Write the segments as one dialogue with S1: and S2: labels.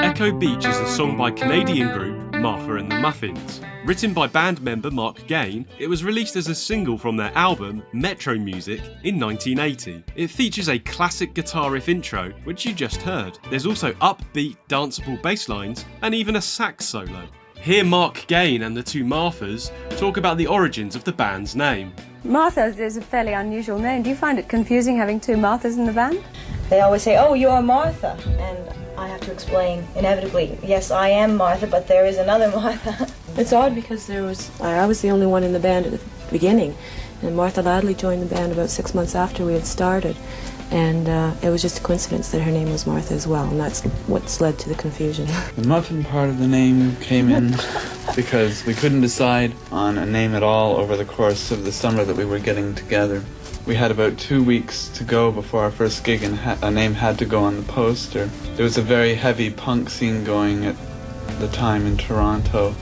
S1: Echo Beach is a song by Canadian group Martha and the Muffins. Written by band member Mark Gain, it was released as a single from their album Metro Music in 1980. It features a classic guitar riff intro, which you just heard. There's also upbeat, danceable bass lines and even a sax solo. Here Mark Gain and the two Marthas talk about the origins of the band's name.
S2: Martha is a fairly unusual name. Do you find it confusing having two Marthas in the band?
S3: They always say, "Oh, you're Martha," and I have to explain inevitably, yes, I am Martha, but there is another Martha.
S4: It's odd because I was the only one in the band at the beginning, and Martha Ladley joined the band about 6 months after we had started, and it was just a coincidence that her name was Martha as well, and that's what's led to the confusion.
S5: The muffin part of the name came in because we couldn't decide on a name at all over the course of the summer that we were getting together. We had about 2 weeks to go before our first gig, and a name had to go on the poster. There was a very heavy punk scene going at the time in Toronto,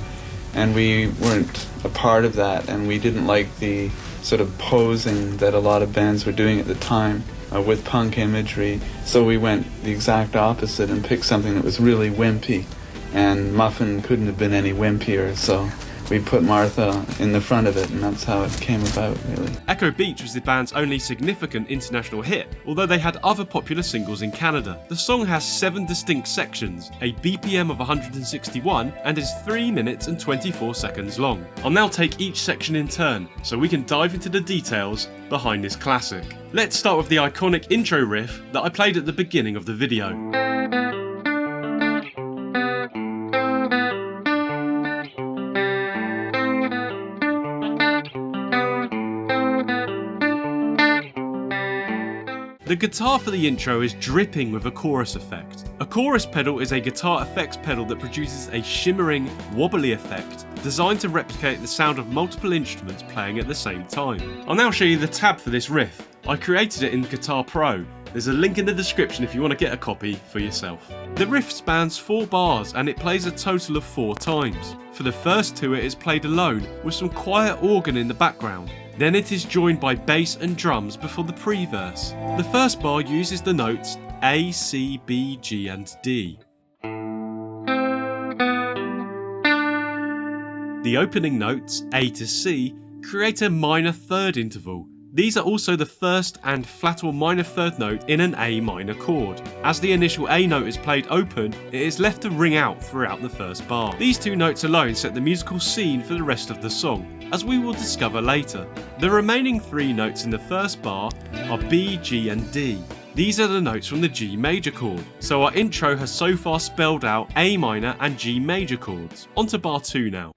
S5: and we weren't a part of that, and we didn't like the sort of posing that a lot of bands were doing at the time with punk imagery, so we went the exact opposite and picked something that was really wimpy, and Muffin couldn't have been any wimpier, so we put Martha in the front of it, and that's how it came about, really.
S1: Echo Beach was the band's only significant international hit, although they had other popular singles in Canada. The song has 7 distinct sections, a BPM of 161, and is 3 minutes and 24 seconds long. I'll now take each section in turn, so we can dive into the details behind this classic. Let's start with the iconic intro riff that I played at the beginning of the video. The guitar for the intro is dripping with a chorus effect. A chorus pedal is a guitar effects pedal that produces a shimmering, wobbly effect designed to replicate the sound of multiple instruments playing at the same time. I'll now show you the tab for this riff. I created it in Guitar Pro. There's a link in the description if you want to get a copy for yourself. The riff spans 4 bars and it plays a total of 4 times. For the first 2 it is played alone with some quiet organ in the background. Then it is joined by bass and drums before the pre-verse. The first bar uses the notes A, C, B, G and D. The opening notes, A to C, create a minor third interval. These are also the first and flat or minor third note in an A minor chord. As the initial A note is played open, it is left to ring out throughout the first bar. These 2 notes alone set the musical scene for the rest of the song, as we will discover later. The remaining 3 notes in the first bar are B, G and D. These are the notes from the G major chord, so our intro has so far spelled out A minor and G major chords. On to bar 2 now.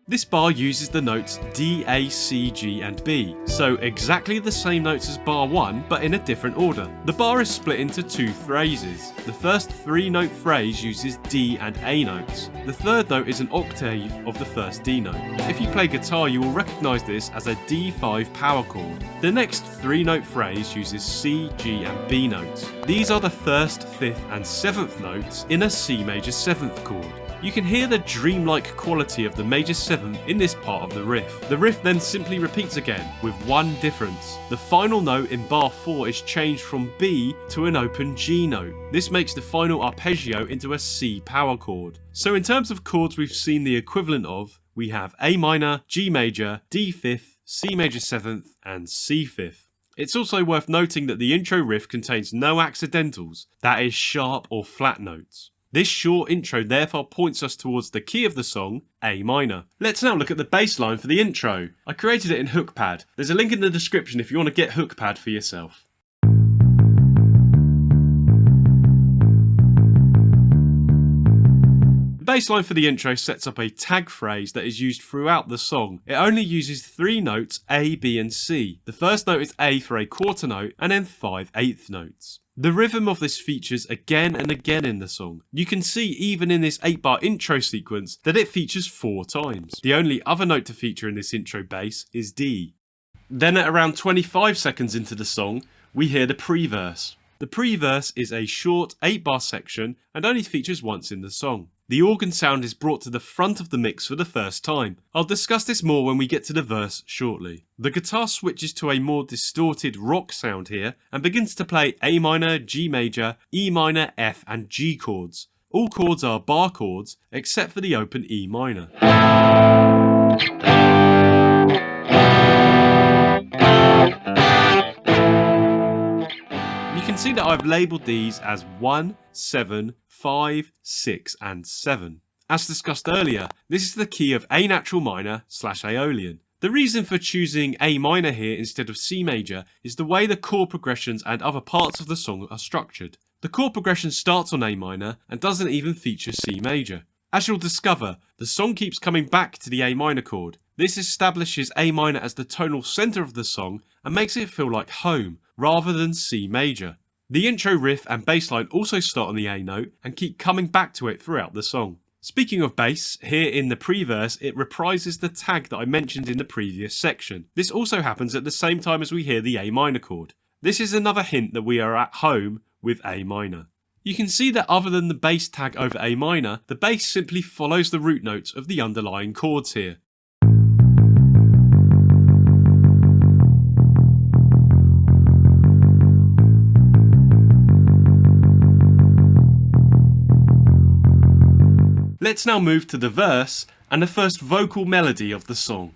S1: This bar uses the notes D, A, C, G and B, so exactly the same notes as bar 1 but in a different order. The bar is split into 2 phrases. The first 3-note phrase uses D and A notes. The third note is an octave of the first D note. If you play guitar you will recognise this as a D5 power chord. The next 3-note phrase uses C, G and B notes. These are the first, 5th and 7th notes in a C major 7th chord. You can hear the dreamlike quality of the major 7th in this part of the riff. The riff then simply repeats again, with one difference. The final note in bar 4 is changed from B to an open G note. This makes the final arpeggio into a C power chord. So in terms of chords we've seen the equivalent of, we have A minor, G major, D 5th, C major 7th and C 5th. It's also worth noting that the intro riff contains no accidentals, that is sharp or flat notes. This short intro therefore points us towards the key of the song, A minor. Let's now look at the bass line for the intro. I created it in HookPad. There's a link in the description if you want to get HookPad for yourself. The bass line for the intro sets up a tag phrase that is used throughout the song. It only uses 3 notes A, B and C. The first note is A for a quarter note and then 5/8 notes. The rhythm of this features again and again in the song. You can see even in this 8-bar intro sequence that it features 4 times. The only other note to feature in this intro bass is D. Then at around 25 seconds into the song, we hear the pre-verse. The pre-verse is a short 8-bar section and only features once in the song. The organ sound is brought to the front of the mix for the first time. I'll discuss this more when we get to the verse shortly. The guitar switches to a more distorted rock sound here and begins to play A minor, G major, E minor, F and G chords. All chords are bar chords except for the open E minor. You can see that I've labelled these as 1, 7, 5, 6 and 7. As discussed earlier, this is the key of A natural minor / Aeolian. The reason for choosing A minor here instead of C major is the way the chord progressions and other parts of the song are structured. The chord progression starts on A minor and doesn't even feature C major. As you'll discover, the song keeps coming back to the A minor chord. This establishes A minor as the tonal centre of the song and makes it feel like home, rather than C major. The intro riff and bass line also start on the A note and keep coming back to it throughout the song. Speaking of bass, here in the pre-verse it reprises the tag that I mentioned in the previous section. This also happens at the same time as we hear the A minor chord. This is another hint that we are at home with A minor. You can see that other than the bass tag over A minor, the bass simply follows the root notes of the underlying chords here. Let's now move to the verse and the first vocal melody of the song.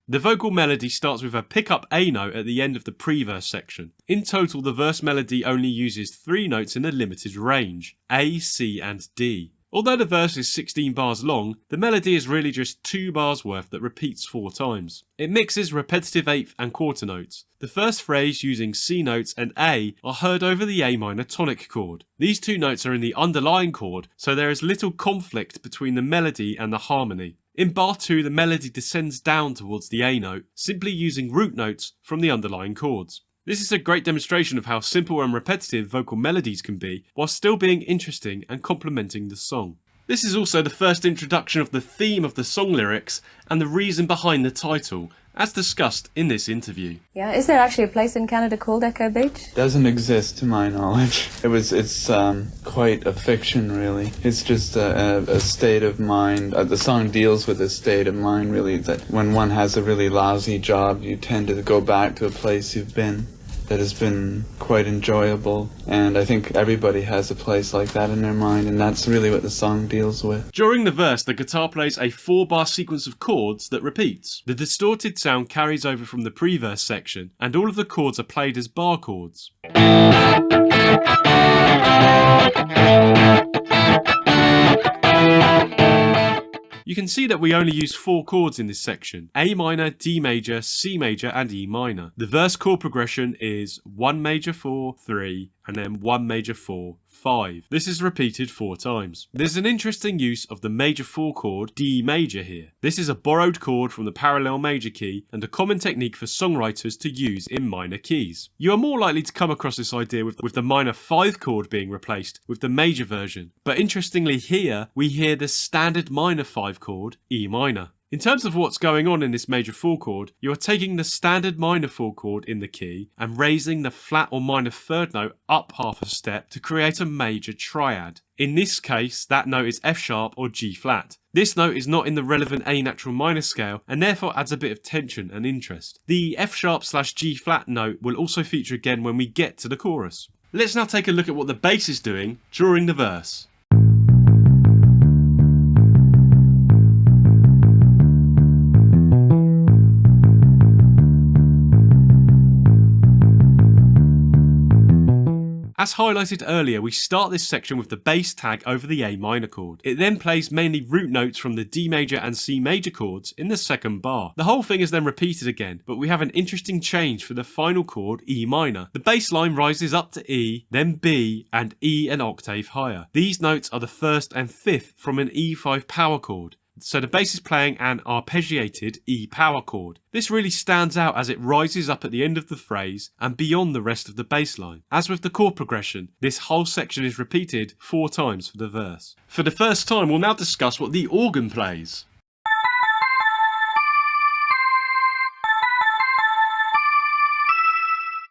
S1: The vocal melody starts with a pickup A note at the end of the pre-verse section. In total, the verse melody only uses 3 notes in a limited range, A, C and D. Although the verse is 16 bars long, the melody is really just 2 bars worth that repeats 4 times. It mixes repetitive eighth and quarter notes. The first phrase using C notes and A are heard over the A minor tonic chord. These 2 notes are in the underlying chord, so there is little conflict between the melody and the harmony. In bar 2, the melody descends down towards the A note, simply using root notes from the underlying chords. This is a great demonstration of how simple and repetitive vocal melodies can be, while still being interesting and complementing the song. This is also the first introduction of the theme of the song lyrics and the reason behind the title, as discussed in this interview.
S2: Yeah, is there actually a place in Canada called Echo Beach?
S5: Doesn't exist to my knowledge. It's quite a fiction, really. It's just a state of mind. The song deals with a state of mind, really, that when one has a really lousy job, you tend to go back to a place you've been that has been quite enjoyable, and I think everybody has a place like that in their mind, and that's really what the song deals with.
S1: During the verse, the guitar plays a 4-bar sequence of chords that repeats. The distorted sound carries over from the pre-verse section, and all of the chords are played as bar chords. You can see that we only use 4 chords in this section: A minor, D major, C major and E minor. The verse chord progression is 1 major 4, 3 and then 1 major 4, 5. This is repeated 4 times. There's an interesting use of the major 4 chord D major here. This is a borrowed chord from the parallel major key and a common technique for songwriters to use in minor keys. You are more likely to come across this idea with the minor 5 chord being replaced with the major version, but interestingly here we hear the standard minor 5 chord, E minor. In terms of what's going on in this major 4 chord, you are taking the standard minor 4 chord in the key and raising the flat or minor 3rd note up half a step to create a major triad. In this case, that note is F sharp or G flat. This note is not in the relevant A natural minor scale and therefore adds a bit of tension and interest. The F sharp / G flat note will also feature again when we get to the chorus. Let's now take a look at what the bass is doing during the verse. As highlighted earlier, we start this section with the bass tag over the A minor chord. It then plays mainly root notes from the D major and C major chords in the second bar. The whole thing is then repeated again, but we have an interesting change for the final chord, E minor. The bass line rises up to E, then B, and E an octave higher. These notes are the 1st and 5th from an E5 power chord. So the bass is playing an arpeggiated E power chord. This really stands out as it rises up at the end of the phrase and beyond the rest of the bass line. As with the chord progression, this whole section is repeated 4 times for the verse. For the first time, we'll now discuss what the organ plays.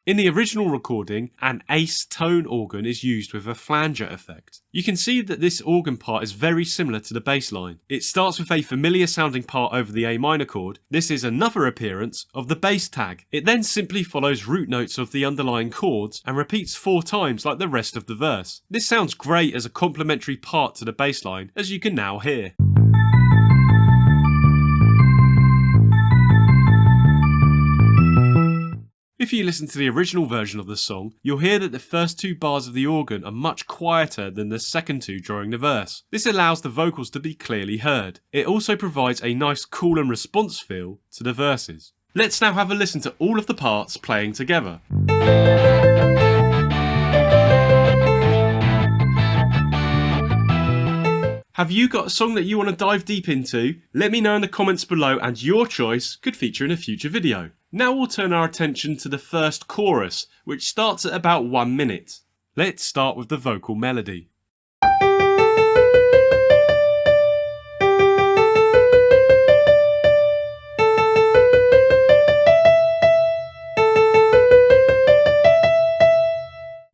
S1: In the original recording, an ace tone organ is used with a flanger effect. You can see that this organ part is very similar to the bass line. It starts with a familiar sounding part over the A minor chord. This is another appearance of the bass tag. It then simply follows root notes of the underlying chords and repeats 4 times like the rest of the verse. This sounds great as a complementary part to the bass line, as you can now hear. If you listen to the original version of the song, you'll hear that the first 2 bars of the organ are much quieter than the second 2 during the verse. This allows the vocals to be clearly heard. It also provides a nice call and response feel to the verses. Let's now have a listen to all of the parts playing together. Have you got a song that you want to dive deep into? Let me know in the comments below and your choice could feature in a future video. Now we'll turn our attention to the first chorus, which starts at about 1 minute. Let's start with the vocal melody.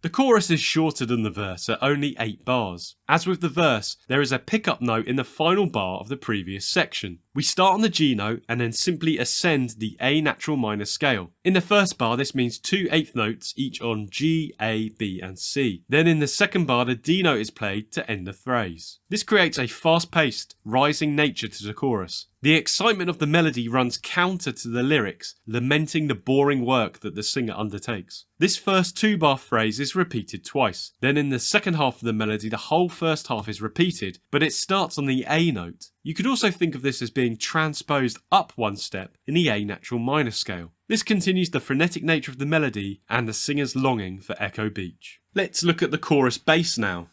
S1: The chorus is shorter than the verse at only 8 bars. As with the verse, there is a pickup note in the final bar of the previous section. We start on the G note and then simply ascend the A natural minor scale. In the first bar, this means 2 eighth notes, each on G, A, B and C. Then in the second bar, the D note is played to end the phrase. This creates a fast-paced, rising nature to the chorus. The excitement of the melody runs counter to the lyrics, lamenting the boring work that the singer undertakes. This first 2-bar phrase is repeated twice. Then in the second half of the melody, the whole first half is repeated, but it starts on the A note. You could also think of this as being transposed up 1 step in the A natural minor scale. This continues the frenetic nature of the melody and the singer's longing for Echo Beach. Let's look at the chorus bass now.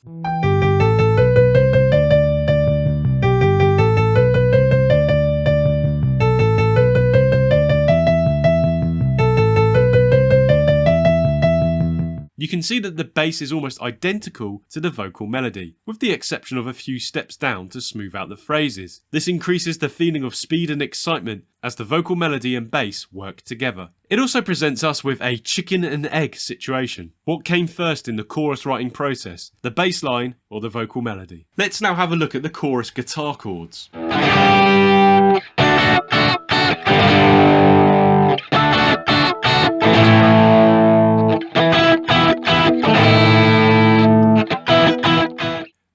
S1: You can see that the bass is almost identical to the vocal melody, with the exception of a few steps down to smooth out the phrases. This increases the feeling of speed and excitement as the vocal melody and bass work together. It also presents us with a chicken and egg situation. What came first in the chorus writing process, the bass line or the vocal melody? Let's now have a look at the chorus guitar chords.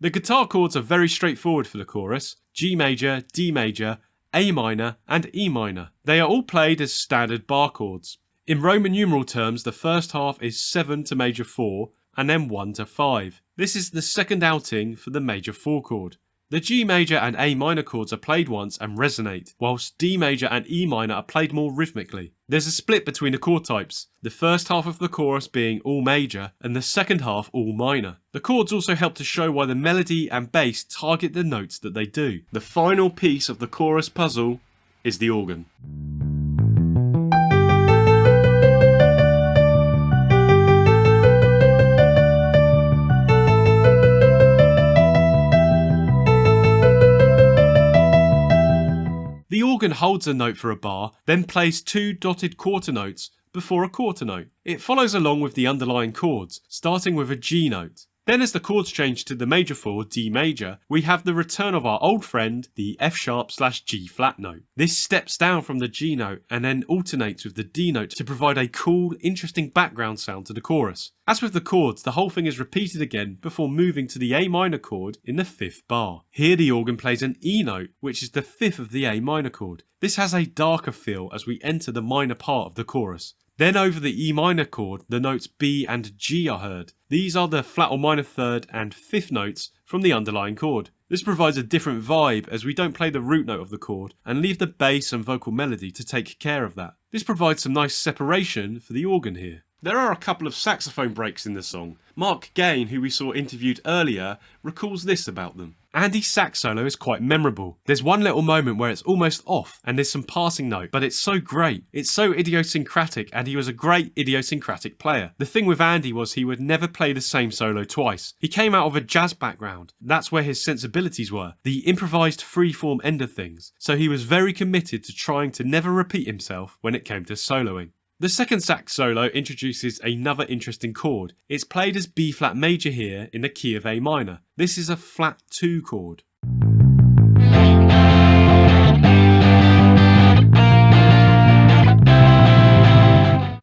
S1: The guitar chords are very straightforward for the chorus: G major, D major, A minor and E minor. They are all played as standard bar chords. In Roman numeral terms, the first half is 7 to major 4 and then 1 to 5. This is the second outing for the major 4 chord. The G major and A minor chords are played once and resonate, whilst D major and E minor are played more rhythmically. There's a split between the chord types, the first half of the chorus being all major and the second half all minor. The chords also help to show why the melody and bass target the notes that they do. The final piece of the chorus puzzle is the organ. The organ holds a note for a bar, then plays 2 dotted quarter notes before a quarter note. It follows along with the underlying chords, starting with a G note. Then as the chords change to the major 4, D major, we have the return of our old friend, the F#/G flat note. This steps down from the G note and then alternates with the D note to provide a cool, interesting background sound to the chorus. As with the chords, the whole thing is repeated again before moving to the A minor chord in the 5th bar. Here the organ plays an E note, which is the 5th of the A minor chord. This has a darker feel as we enter the minor part of the chorus. Then over the E minor chord, the notes B and G are heard. These are the flat or minor 3rd and 5th notes from the underlying chord. This provides a different vibe as we don't play the root note of the chord and leave the bass and vocal melody to take care of that. This provides some nice separation for the organ here. There are a couple of saxophone breaks in the song. Mark Gain, who we saw interviewed earlier, recalls this about them. Andy's sax solo is quite memorable. There's one little moment where it's almost off and there's some passing note, but it's so great. It's so idiosyncratic and he was a great idiosyncratic player. The thing with Andy was he would never play the same solo twice. He came out of a jazz background. That's where his sensibilities were, the improvised freeform end of things. So he was very committed to trying to never repeat himself when it came to soloing. The second sax solo introduces another interesting chord. It's played as B flat major here in the key of A minor. This is a flat 2 chord.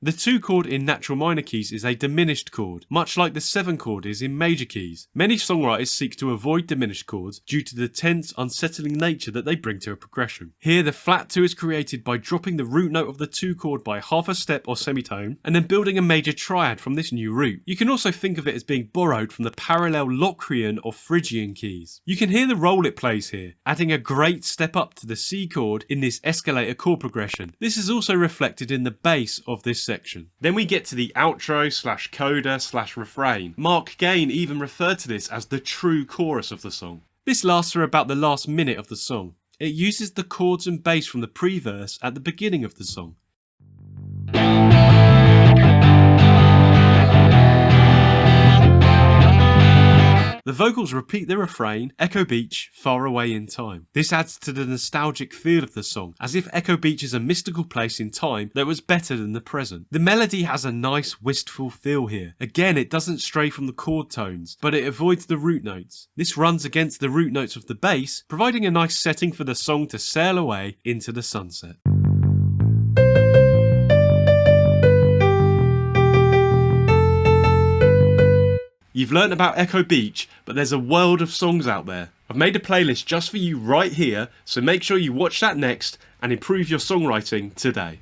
S1: The 2 chord in natural minor keys is a diminished chord, much like the 7 chord is in major keys. Many songwriters seek to avoid diminished chords due to the tense, unsettling nature that they bring to a progression. Here, the flat 2 is created by dropping the root note of the 2 chord by half a step or semitone, and then building a major triad from this new root. You can also think of it as being borrowed from the parallel Locrian or Phrygian keys. You can hear the role it plays here, adding a great step up to the C chord in this escalator chord progression. This is also reflected in the bass of this section. Then we get to the outro / coda / refrain. Mark Gain even referred to this as the true chorus of the song. This lasts for about the last minute of the song. It uses the chords and bass from the pre-verse at the beginning of the song. The vocals repeat the refrain, Echo Beach, far away in time. This adds to the nostalgic feel of the song, as if Echo Beach is a mystical place in time that was better than the present. The melody has a nice wistful feel here. Again, it doesn't stray from the chord tones, but it avoids the root notes. This runs against the root notes of the bass, providing a nice setting for the song to sail away into the sunset. You've learnt about Echo Beach, but there's a world of songs out there. I've made a playlist just for you right here, so make sure you watch that next and improve your songwriting today.